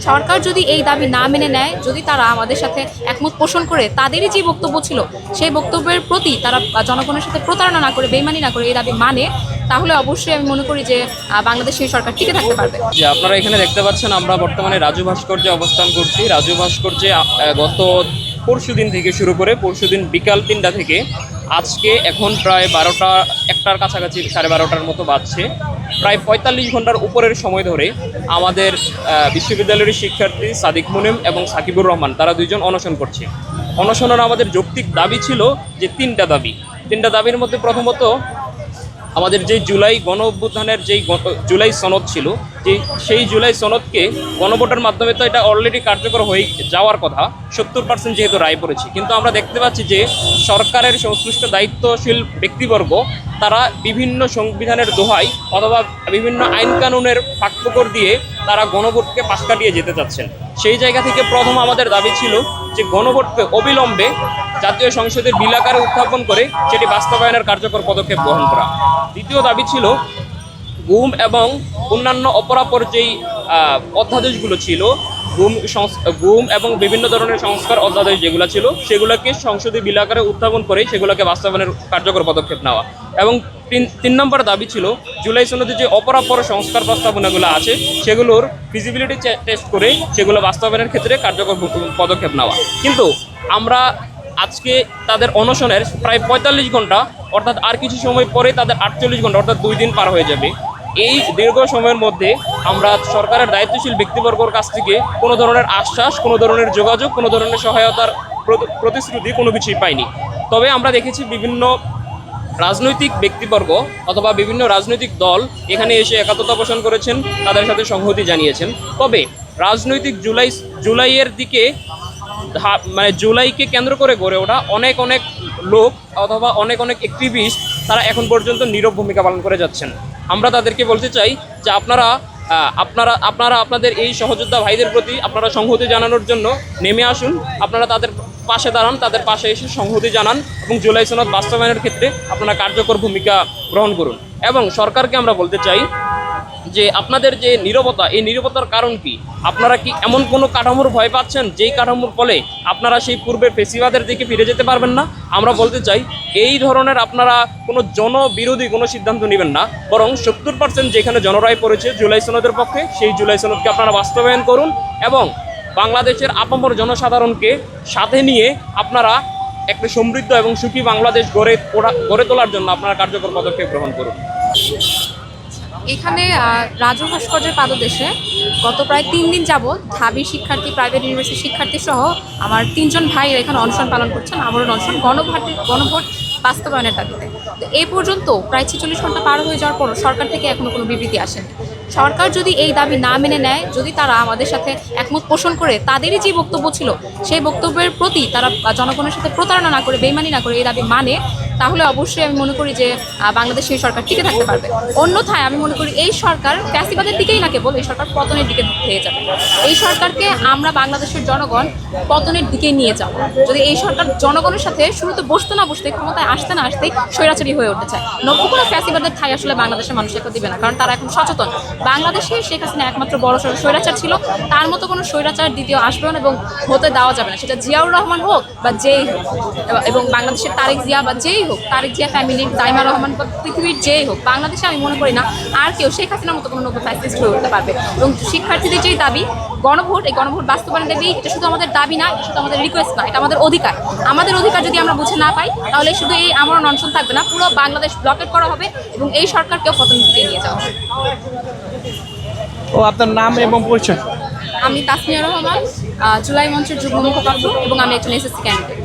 সরকার যদি এই দাবি না মেনে নেয়, যদি তারা আমাদের সাথে একমত পোষণ করে তাদেরই যে বক্তব্য ছিল সেই বক্তব্যের প্রতি তারা জনগণের সাথে প্রতারণা না করে, বেইমানি না করে এই দাবি মানে, তাহলে অবশ্যই আমি মনে করি যে বাংলাদেশ সেই সরকার টিকে থাকতে পারবে। যে আপনারা এখানে দেখতে পাচ্ছেন, আমরা বর্তমানে রাজু ভাস্কর্যে অবস্থান করছি। রাজু ভাস্কর্যে গত পরশুদিন থেকে শুরু করে, পরশুদিন বিকাল 3টা থেকে আজকে এখন প্রায় 12টা 1টার কাছাকাছি, 12:30টার মতো বাজছে। প্রায় 45 ঘন্টার উপরের সময় ধরে আমাদের বিশ্ববিদ্যালয়ের শিক্ষার্থী সাদিক মুনিম এবং সাকিবুর রহমান, তারা দুইজন অনশন করছে। অনশনের আমাদের যৌক্তিক দাবি ছিল যে 3টা দাবির মধ্যে প্রথমত আমাদের যে জুলাই গণ অভ্যুত্থানের যেই জুলাই সনদ ছিল, সেই জুলাই সনদকে গণভোটের মাধ্যমে তো এটা অলরেডি কার্যকর হয়ে যাওয়ার কথা, 70% যেহেতু রায় পড়েছে। কিন্তু আমরা দেখতে পাচ্ছি যে সরকারের সংশ্লিষ্ট দায়িত্বশীল ব্যক্তিবর্গ তারা বিভিন্ন সংবিধানের দোহাই অথবা বিভিন্ন আইন কানুনের ফাঁকফোকর দিয়ে তারা গণভোটকে পাশ কাটিয়ে যেতে চাচ্ছেন। সেই জায়গা থেকে প্রথম আমাদের দাবি ছিল যে গণভোটকে অবিলম্বে জাতীয় সংসদের বিল আকারে উত্থাপন করে সেটি বাস্তবায়নের কার্যকর পদক্ষেপ গ্রহণ করা। দ্বিতীয় দাবি ছিল গুম এবং অন্যান্য অপরাপর যেই অধ্যাদেশগুলো ছিল, গুম এবং বিভিন্ন ধরনের সংস্কার অধ্যাদেশ যেগুলো ছিল, সেগুলোকে সংসদে বিল আকারে উত্থাপন করে সেগুলোকে বাস্তবায়নের কার্যকর পদক্ষেপ নেওয়া। এবং 3 নম্বর দাবি ছিল জুলাই সনদে যে অপরাপর সংস্কার প্রস্তাবনাগুলো আছে সেগুলোর ফিজিবিলিটি টেস্ট করে সেগুলো বাস্তবায়নের ক্ষেত্রে কার্যকর পদক্ষেপ নেওয়া। কিন্তু আমরা আজকে তাদের অনশনের প্রায় 45 ঘন্টা, অর্থাৎ আর কিছু সময় পরে তাদের 48 ঘন্টা, অর্থাৎ 2 দিন পার হয়ে যাবে। এই দীর্ঘ সময়ের মধ্যে আমরা সরকারের দায়িত্বশীল ব্যক্তিবর্গের কাছ থেকে কোনো ধরনের আশ্বাস, কোনো ধরনের যোগাযোগ, কোনো ধরনের সহায়তার প্রতিশ্রুতি কোনো কিছুই পাইনি। তবে আমরা দেখেছি বিভিন্ন রাজনৈতিক ব্যক্তিবর্গ অথবা বিভিন্ন রাজনৈতিক দল এখানে এসে একাত্মতা পোষণ করেছেন, তাদের সাথে সংহতি জানিয়েছেন। তবে রাজনৈতিক জুলাইয়ের দিকে মানে জুলাইকে কেন্দ্র করে গড়ে ওঠা অনেক লোক অথবা অনেক অ্যাক্টিভিস্ট তারা এখন পর্যন্ত নীরব ভূমিকা পালন করে যাচ্ছেন। আমরা তাদেরকে বলতে চাই যে আপনারা আপনাদের এই সহযোদ্ধা ভাইদের প্রতি আপনারা সংহতি জানানোর জন্য নেমে আসুন, আপনারা তাদের পাশে দাঁড়ান, তাদের পাশে এসে সংহতি জানান এবং জুলাই সনদ বাস্তবায়নের ক্ষেত্রে আপনারা কার্যকর ভূমিকা গ্রহণ করুন। এবং সরকারকে আমরা বলতে চাই যে আপনাদের যে নীরবতা, এই নীরবতার কারণ কি? আপনারা কি এমন কোনো কাঠামোর ভয় পাচ্ছেন যেই কাঠামোর ফলে আপনারা সেই পূর্বের ফেসিবাদের দিকে ফিরে যেতে পারবেন না? আমরা বলতে চাই এই ধরনের আপনারা কোনো জনবিরোধী কোনো সিদ্ধান্ত নেবেন না, বরং 70% যেখানে জনরায় পড়েছে জুলাই সনদের পক্ষে, সেই জুলাই সনদকে আপনারা বাস্তবায়ন করুন এবং বাংলাদেশের আপামর জনসাধারণকে সাথে নিয়ে আপনারা একটা সমৃদ্ধ এবং সুখী বাংলাদেশ গড়ে তোলার জন্য আপনারা কার্যকর পদক্ষেপ গ্রহণ করুন। এখানে রাজু ভাস্কর্যের পাদদেশে গত প্রায় 3 দিন যাবৎ ঢাবি শিক্ষার্থী, প্রাইভেট ইউনিভার্সিটি শিক্ষার্থী সহ আমার 3 জন ভাই এখানে অনশন পালন করছেন, আমরণ অনশন, গণভোট বাস্তবায়নের দাবিতে। তো এই পর্যন্ত প্রায় 46 ঘন্টা পার হয়ে যাওয়ার পরও সরকার থেকে এখনো কোনো বিবৃতি আসেনি। সরকার যদি এই দাবি না মেনে নেয়, যদি তারা আমাদের সাথে একমত পোষণ করে তাদেরই যে বক্তব্য ছিল সেই বক্তব্যের প্রতি তারা জনগণের সাথে প্রতারণা না করে, বেইমানি না করে এই দাবি মানে, তাহলে অবশ্যই আমি মনে করি যে বাংলাদেশ সেই সরকার টিকে থাকতে পারবে। অন্যথায় আমি মনে করি এই সরকার ফ্যাসিবাদের দিকেই না, কেবল এই সরকার পতনের দিকে হয়ে যাবে। এই সরকারকে আমরা বাংলাদেশের জনগণ পতনের দিকে নিয়ে যাব। যদি এই সরকার জনগণের সাথে শুরুতে বসতে না বসতে, ক্ষমতায় আসতে না আসতেই স্বৈরাচারী হয়ে উঠতে চায়, নব্য কোনো ফ্যাসিবাদের ঠাঁই আসলে বাংলাদেশের মানুষ এখন দিবে না, কারণ তারা এখন সচেতন। বাংলাদেশে শেখ হাসিনা একমাত্র বড় স্বৈরাচার ছিল, তার মতো কোনো স্বৈরাচার দ্বিতীয় আসবেও না এবং হতে দেওয়া যাবে না, সেটা জিয়াউর রহমান হোক বা যেই হোক, এবং বাংলাদেশের তারেক জিয়া বা যেই হোক, তারেক জিয়া ফ্যামিলির তাইমা রহমান বা পৃথিবীর যেই হোক, বাংলাদেশে আমি মনে করি না আর কেউ শেখ হাসিনার মতো কোনো নব্য ফ্যাসিস্ট হয়ে উঠতে পারবে। এবং শিক্ষার্থীদের যেই দাবি গণভোট, এই গণভোট বাস্তবায়ন দাবি, এটা শুধু আমাদের দাবি না, এটা শুধু আমাদের রিকোয়েস্ট না, এটা আমাদের অধিকার। আমাদের অধিকার যদি আমরা বুঝে না পাই, তাহলে শুধু এই আমরণ অনশন থাকবে না, পুরো বাংলাদেশ ব্লকেট করা হবে এবং এই সরকারকেও পতন দিকে নিয়ে যাওয়া হবে। ও আপনার নাম এবং পরিচয়? আমি তাসমিয়া রহমান, জুলাই মঞ্চের যুগ্ম মুখপাত্র এবং আমি একজন এসএসসি ক্যান্ডিডেট।